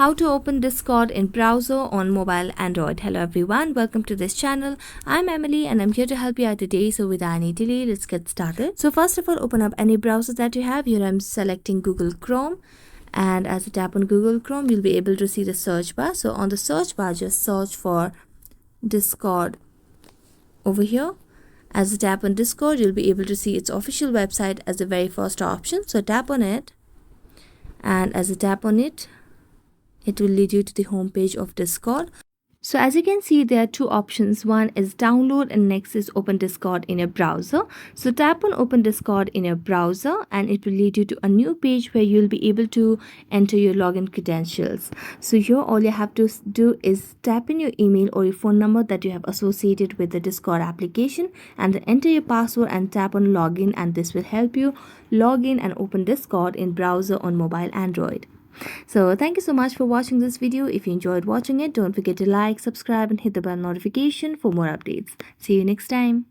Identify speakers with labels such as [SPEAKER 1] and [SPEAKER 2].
[SPEAKER 1] How to open Discord in browser on mobile Android. Hello everyone, welcome to this channel. I'm Emily and I'm here to help you out today. So without any delay, let's get started. So first of all, open up any browser that you have. Here I'm selecting Google Chrome, and as you tap on Google Chrome, you'll be able to see the search bar. So on the search bar, just search for Discord over here. As you tap on Discord, you'll be able to see its official website as the very first option. So tap on it, and as you tap on it, it will lead you to the home page of Discord. So as you can see, there are two options. One is download and next is open Discord in your browser. So tap on open Discord in your browser and it will lead you to a new page where you'll be able to enter your login credentials. So here all you have to do is tap in your email or your phone number that you have associated with the Discord application and then enter your password and tap on login, and this will help you log in and open Discord in browser on mobile Android. So thank you so much for watching this video. If you enjoyed watching it, don't forget to like, subscribe and hit the bell notification for more updates. See you next time.